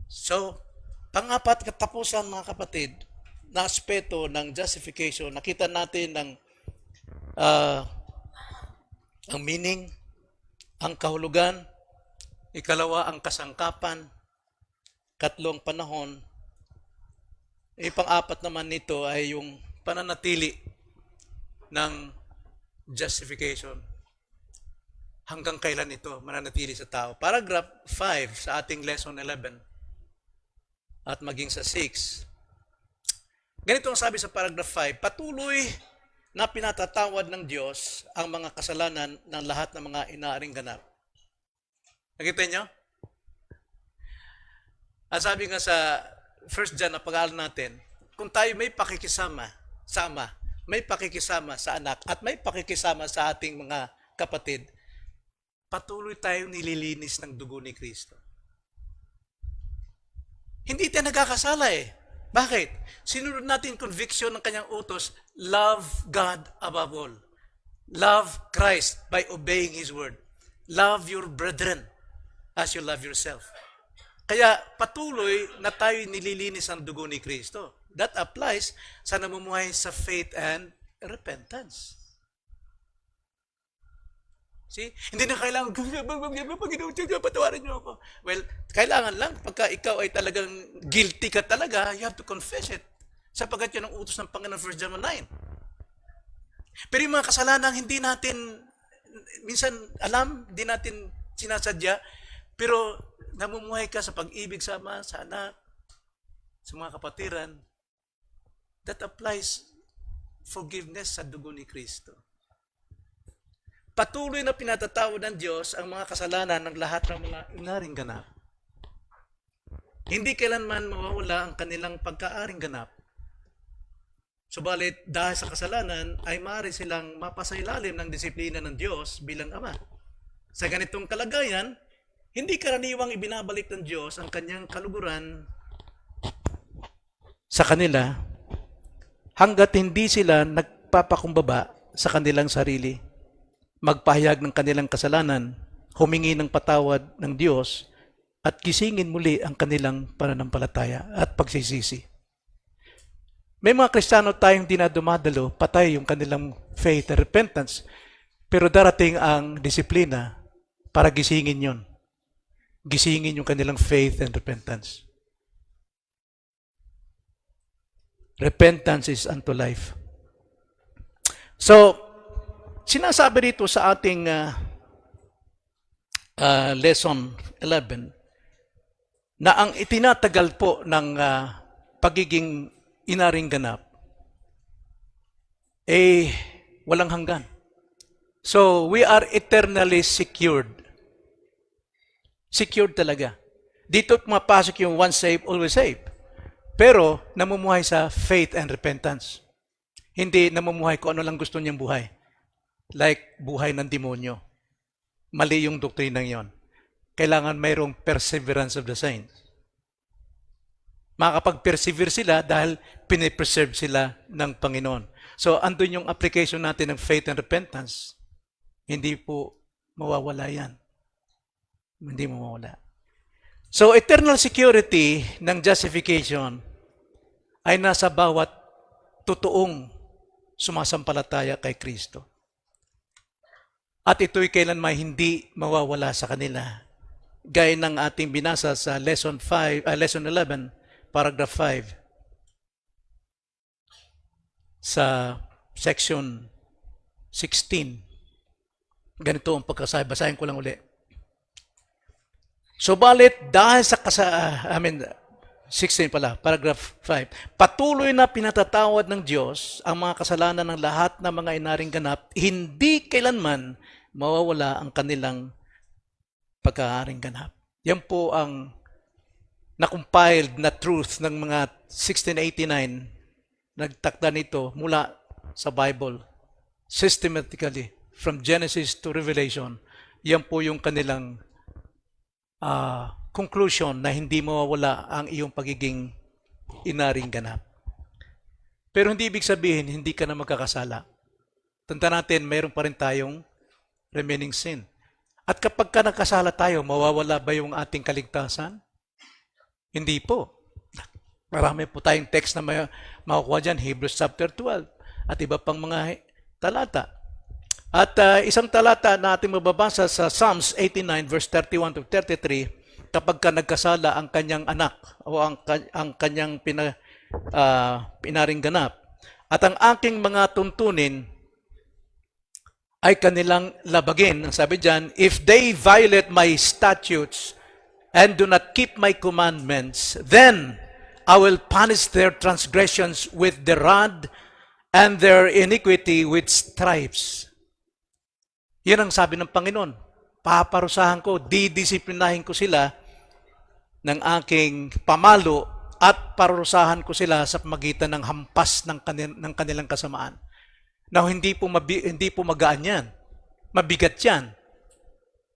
So, pang-apat, katapusan mga kapatid, na aspeto ng justification, nakita natin ang meaning, ang kahulugan, ikalawa, ang kasangkapan, katlong panahon, pang-apat naman nito ay yung pananatili ng justification. hanggang kailan ito mananatili sa tao. Paragraph 5 sa ating lesson 11 at maging sa 6. Ganito ang sabi sa paragraph 5, patuloy na pinatatawad ng Diyos ang mga kasalanan ng lahat ng mga inaaring ganap. Nakita niyo? At sabi nga sa 1 John na pag-aaral natin, kung tayo may pakikisama sa Ama, may pakikisama sa Anak, at may pakikisama sa ating mga kapatid, patuloy tayong nililinis ng dugo ni Kristo. Hindi tayo nagkakasala eh. Bakit? Sinunod natin conviction ng kanyang utos, love God above all. Love Christ by obeying His word. Love your brethren as you love yourself. Kaya patuloy na tayo nililinis ang dugo ni Kristo. That applies sa namumuhay sa faith and repentance. See? Hindi na kailangan, Panginoon, patawarin niyo ako. Well, kailangan lang, pagka ikaw ay talagang guilty ka talaga, you have to confess it. Sapagkat yun ang utos ng Panginoon 1 John 9. Pero yung mga kasalanan, hindi natin, minsan alam, hindi natin sinasadya, pero namumuhay ka sa pag-ibig sa Ama, sa Anak, sa mga kapatiran, that applies forgiveness sa dugo ni Kristo. Patuloy na pinatatawad ng Diyos ang mga kasalanan ng lahat ng mga inaring ganap. Hindi kailanman mawawala ang kanilang pagkaaring ganap. Subalit, dahil sa kasalanan, ay maaari silang mapasailalim ng disiplina ng Diyos bilang Ama. Sa ganitong kalagayan, hindi karaniwang ibinabalik ng Diyos ang kanyang kaluguran sa kanila hanggat hindi sila nagpapakumbaba sa kanilang sarili, magpahayag ng kanilang kasalanan, humingi ng patawad ng Diyos, at gisingin muli ang kanilang pananampalataya at pagsisisi. May mga Kristiyano tayong di na dumadalo, patay yung kanilang faith and repentance, pero darating ang disiplina para gisingin yon. Gisingin yung kanilang faith and repentance. Repentance is unto life. So, sinasabi dito sa ating lesson 11 na ang itinatagal po ng pagiging inaring ganap walang hanggan. So, we are eternally secured. Secured talaga. Dito pumapasok yung once saved, always saved. Pero, namumuhay sa faith and repentance. Hindi namumuhay kung ano lang gusto niyang buhay. Like buhay ng demonyo. Mali yung doktrinang yon. Kailangan mayroong perseverance of the saints. Makakapag-persevere sila dahil pinipreserve sila ng Panginoon. So, andun yung application natin ng faith and repentance. Hindi po mawawala yan. Hindi mawawala. So, eternal security ng justification ay nasa bawat totoong sumasampalataya kay Kristo. At ito'y kailanman hindi mawawala sa kanila. Gaya ng ating binasa sa lesson 11, paragraph 5, sa section 16. Ganito ang pagkasabi. Basahin ko lang uli. Subalit, dahil sa 16 pala, paragraph 5. Patuloy na pinatatawad ng Diyos ang mga kasalanan ng lahat ng mga inaring ganap, hindi kailanman mawawala ang kanilang pagkaaring ganap. Yan po ang na-compiled na truth ng mga 1689. Nagtakda nito mula sa Bible. Systematically, from Genesis to Revelation. Yan po yung kanilang conclusion na hindi mawawala ang iyong pagiging inaring ganap. Pero hindi ibig sabihin, hindi ka na magkakasala. Tanda natin, mayroon pa rin tayong remaining sin. At kapag ka nagkasala tayo, mawawala ba yung ating kaligtasan? Hindi po. Marami po tayong text na makukuha dyan, Hebrews chapter 12, at iba pang mga talata. At isang talata na ating mababasa sa Psalms 89 verse 31 to 33, kapag ka nagkasala ang kanyang anak o ang kanyang pinaring ganap, at ang aking mga tuntunin ay kanilang labagin. Ang sabi diyan, if they violate my statutes and do not keep my commandments, then I will punish their transgressions with the rod and their iniquity with stripes. Yan ang sabi ng Panginoon. Paparusahan ko, didisiplinahin ko sila ng aking pamalo at parusahan ko sila sa pamagitan ng hampas ng kanilang kasamaan. Now, hindi po magaan yan. Mabigat yan.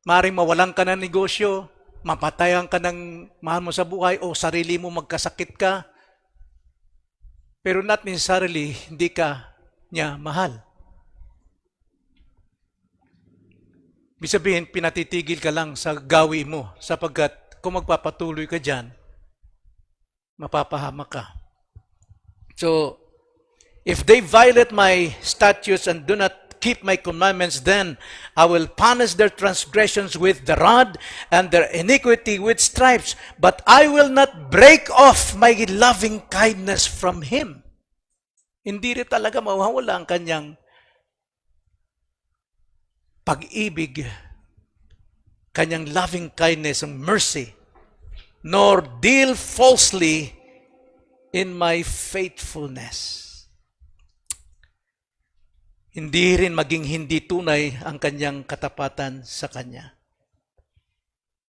Maring mawalan ka ng negosyo, mapatayan ka ng mahal mo sa buhay, o sarili mo magkasakit ka. Pero not necessarily, hindi ka niya mahal. Ibig sabihin, pinatitigil ka lang sa gawi mo, sapagkat kung magpapatuloy ka dyan, mapapahamak ka. So, if they violate my statutes and do not keep my commandments, then I will punish their transgressions with the rod and their iniquity with stripes. But I will not break off my loving kindness from him. Hindi rin talaga mawawala ang kanyang pag-ibig, kanyang loving kindness and mercy, nor deal falsely in my faithfulness. Hindi rin maging hindi tunay ang kanyang katapatan sa kanya.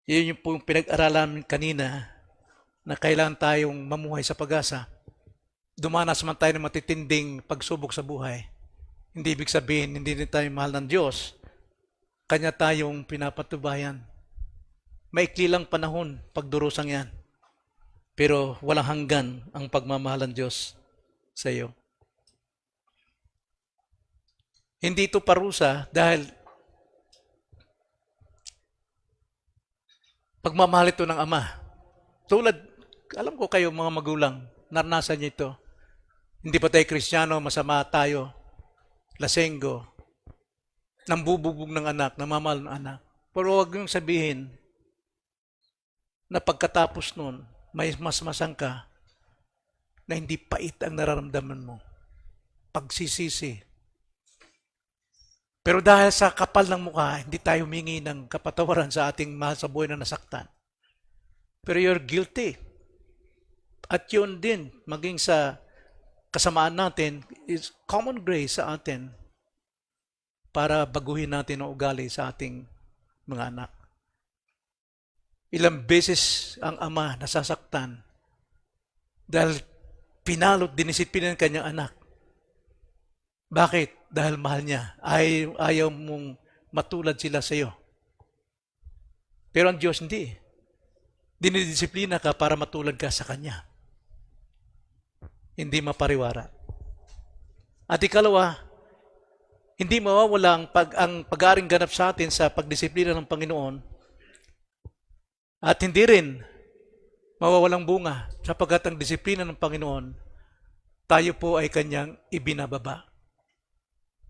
Yun yung po yung pinag-aralan kanina na kailangan tayong mamuhay sa pag-asa. Dumanas man tayo ng matitinding pagsubok sa buhay. Hindi ibig sabihin, hindi rin tayo mahal ng Diyos. Kanya tayong pinapatubayan. Maikli lang panahon pagdurusang yan. Pero walang hanggan ang pagmamahal ng Diyos sa iyo. Hindi ito parusa dahil pagmamahal ito ng Ama. Tulad, alam ko kayo mga magulang, naranasan niyo ito. Hindi pa tayo Kristiyano, masama tayo, lasenggo, nambubugbog ng anak, namamahal ng anak. Pero huwag niyong sabihin na pagkatapos nun, may masmasang ka na hindi pait ang nararamdaman mo. Pagsisisi. Pero dahil sa kapal ng mukha, hindi tayo humingi ng kapatawaran sa ating mahal sa buhay na nasaktan. Pero you're guilty. At yun din, maging sa kasamaan natin, is common grace sa atin para baguhin natin ang ugali sa ating mga anak. Ilang beses ang ama nasasaktan dahil pinalot, dinisiplina ng kanyang anak. Bakit? Dahil mahal niya. Ayaw mong matulad sila sa iyo. Pero ang Diyos hindi. Dinidisiplina ka para matulad ka sa Kanya. Hindi mapariwara. At ikalawa, hindi mawawala ang pag-aring ganap sa atin sa pagdisiplina ng Panginoon at hindi rin mawawalang bunga sapagkat ang disiplina ng Panginoon, tayo po ay Kanyang ibinababa.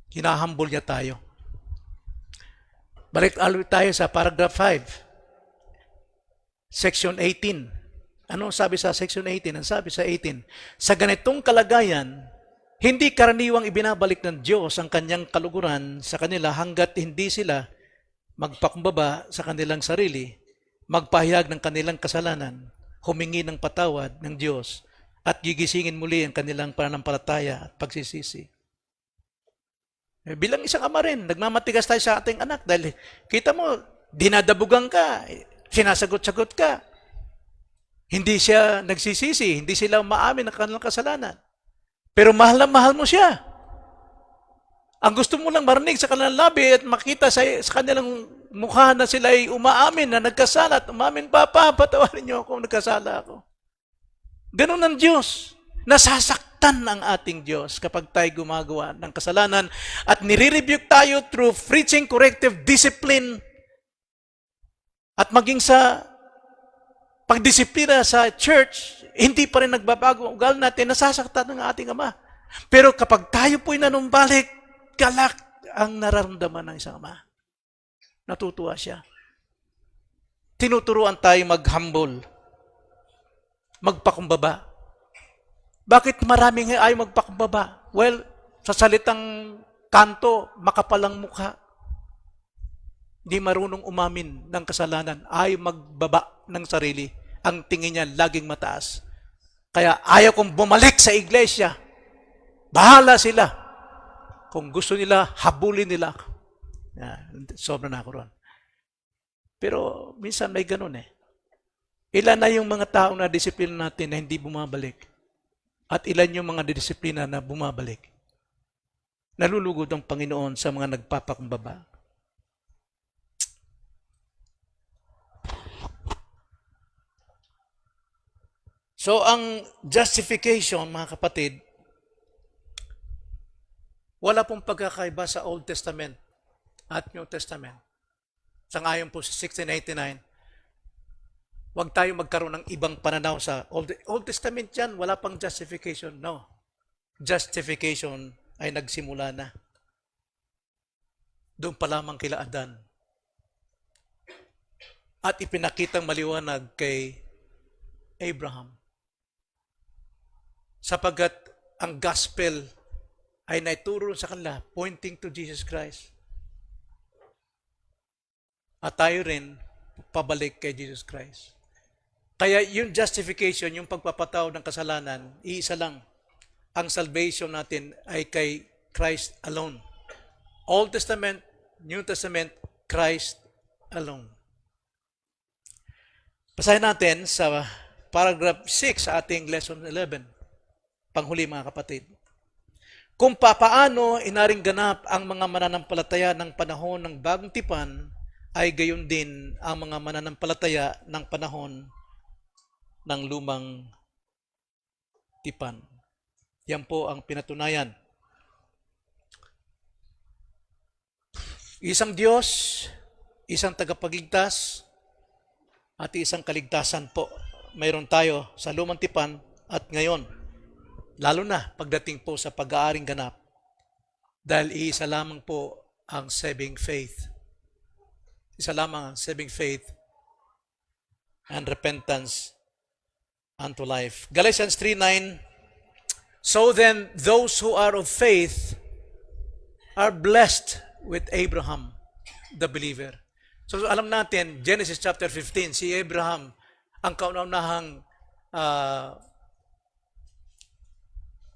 Hinahambol niya tayo. Balik tayo sa paragraph 5. Section 18. Ano sabi sa section 18? Ang sabi sa 18, sa ganitong kalagayan, hindi karaniwang ibinabalik ng Diyos ang kanyang kaluguran sa kanila hanggat hindi sila magpakumbaba sa kanilang sarili, magpahayag ng kanilang kasalanan, humingi ng patawad ng Diyos, at gigisingin muli ang kanilang pananampalataya at pagsisisi. Bilang isang ama rin, nagmamatigas tayo sa ating anak dahil kita mo, dinadabugan ka, sinasagot-sagot ka. Hindi siya nagsisisi, hindi sila umaamin ng kanilang kasalanan. Pero mahal na mahal mo siya. Ang gusto mo lang marinig sa kanilang labi at makita sa kanilang mukha na sila ay umaamin na nagkasala at umamin, Papa, patawarin niyo ako kung nagkasala ako. Ganun ang Diyos. Nasasaktan ang ating Diyos kapag tayo gumagawa ng kasalanan at nire-rebuke tayo through preaching, corrective, discipline at maging sa pagdisiplina sa church, hindi pa rin nagbabago ang ugali natin, nasasaktan ng ating Ama. Pero kapag tayo po'y nanumbalik, galak ang nararamdaman ng isang Ama. Natutuwa siya. Tinuturuan tayo mag-humble, magpakumbaba. Bakit maraming ayaw magpakumbaba? Well, sa salitang tanto makapalang mukha, di marunong umamin ng kasalanan, ay magbaba ng sarili. Ang tingin niya laging mataas. Kaya ayaw kong bumalik sa iglesia. Bahala sila. Kung gusto nila, habulin nila. Sobra na ako ron. Pero minsan may ganun eh. Ilan na yung mga tao na disiplina natin na hindi bumabalik? At ilan yung mga disiplina na bumabalik? Nalulugod ang Panginoon sa mga nagpapakumbaba. So, ang justification, mga kapatid, wala pong pagkakaiba sa Old Testament at New Testament. Sangayon po sa 1689, huwag tayo magkaroon ng ibang pananaw sa Old Testament yan, wala pang justification. No. Justification ay nagsimula na. Doon pa lamang kila Adan. At ipinakitang maliwanag kay Abraham. Sapagat ang gospel ay naituro sa kanila, pointing to Jesus Christ. At tayo rin, pabalik kay Jesus Christ. Kaya yung justification, yung pagpapataw ng kasalanan, iisa lang. Ang salvation natin ay kay Christ alone. Old Testament, New Testament, Christ alone. Basahin natin sa paragraph 6 sa ating lesson 11. Panghuli mga kapatid. Kung papaano inaring ganap ang mga mananampalataya ng panahon ng bagong tipan, ay gayon din ang mga mananampalataya ng panahon ng lumang tipan. Yan po ang pinatunayan. Isang Diyos, isang tagapagligtas, at isang kaligtasan po. Mayroon tayo sa lumang tipan at ngayon. Lalo na pagdating po sa pag-aaring ganap. Dahil iisa lamang po ang saving faith. Isa lamang ang saving faith and repentance unto life. Galatians 3:9, so then those who are of faith are blessed with Abraham, the believer. So alam natin, Genesis chapter 15, si Abraham, ang kauna-unahang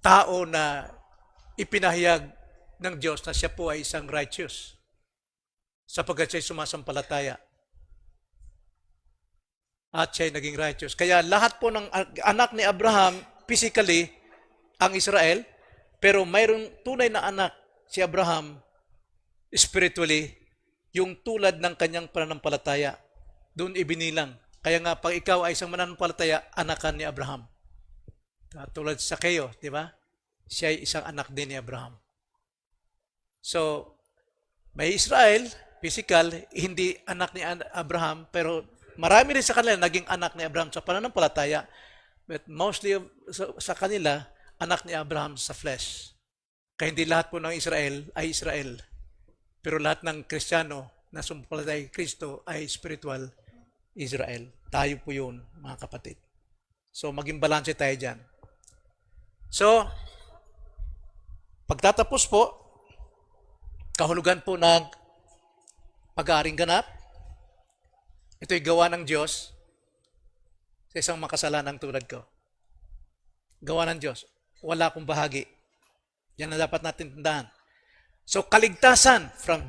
tao na ipinahayag ng Diyos na siya po ay isang righteous sapagkat siya ay sumasampalataya at siya ay naging righteous. Kaya lahat po ng anak ni Abraham, physically, ang Israel, pero mayroong tunay na anak si Abraham, spiritually, yung tulad ng kanyang pananampalataya. Doon ibinilang. Kaya nga, pag ikaw ay isang mananampalataya, anakan ni Abraham. Tulad sa Sakeo, di ba? Siya ay isang anak din ni Abraham. So, may Israel, physical, hindi anak ni Abraham, pero marami rin sa kanila naging anak ni Abraham sa pananampalataya. But mostly sa kanila, anak ni Abraham sa flesh. Kaya hindi lahat po ng Israel ay Israel. Pero lahat ng Kristiyano na sumampalataya kay Kristo ay spiritual Israel. Tayo po yun, mga kapatid. So, maging balanse tayo dyan. So, pagtatapos po, kahulugan po ng pag-aaring ganap, ito'y gawa ng Diyos sa isang makasalanang tulad ko. Gawa ng Diyos. Wala akong bahagi. Yan na dapat natin tandaan. So, kaligtasan from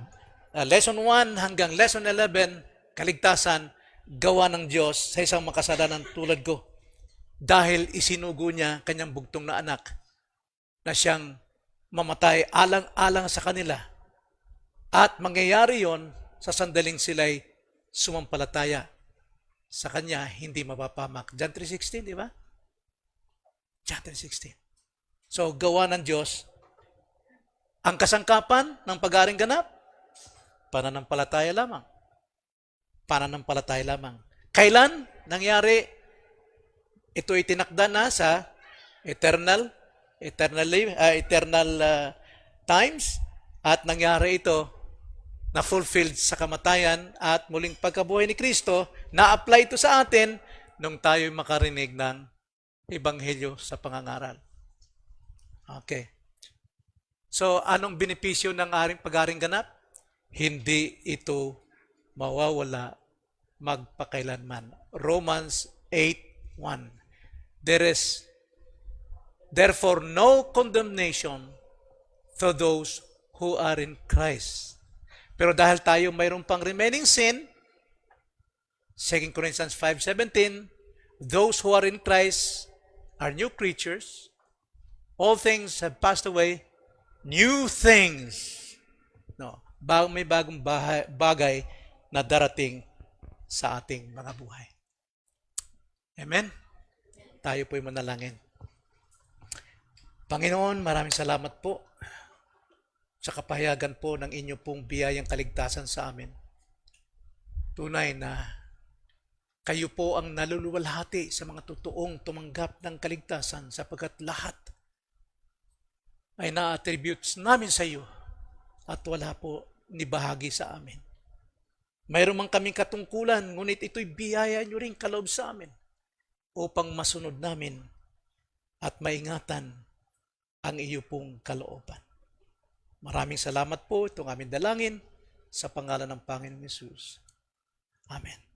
lesson 1 hanggang lesson 11, kaligtasan, gawa ng Diyos sa isang makasalanan tulad ko. Dahil isinugo niya kanyang bugtong na anak na siyang mamatay alang-alang sa kanila. At mangyayari yon sa sandaling sila'y sumampalataya sa kanya, hindi mapapamak. John 3:16, di ba? John 3:16. So, gawa ng Diyos. Ang kasangkapan ng pag-aaring ganap, pananampalataya lamang. Pananampalataya lamang. Kailan nangyari? Ito ay tinakda na sa eternal times at nangyari ito na fulfilled sa kamatayan at muling pagkabuhay ni Kristo, na-apply ito sa atin nung tayo makarinig ng Ebanghelyo sa pangangaral. Okay. So, anong benepisyo ng pag-aring ganap? Hindi ito mawawala magpakailanman. Romans 8:1. There is therefore no condemnation to those who are in Christ. Pero dahil tayo mayroon pang remaining sin, 2 Corinthians 5:17, those who are in Christ are new creatures. All things have passed away. New things. No, may bagong bagay na darating sa ating mga buhay. Amen? Tayo po'y manalangin. Panginoon, maraming salamat po sa kapahayagan po ng inyo pong biyayang kaligtasan sa amin. Tunay na kayo po ang naluluwalhati sa mga totoong tumanggap ng kaligtasan sapagkat lahat ay na-attributes namin sa iyo at wala po ni bahagi sa amin. Mayroon man kaming katungkulan, ngunit ito'y biyaya nyo rin kaloob sa amin upang masunod namin at maingatan ang iyo pong kalooban. Maraming salamat po itong aming dalangin sa pangalan ng Panginoon Hesus. Amen.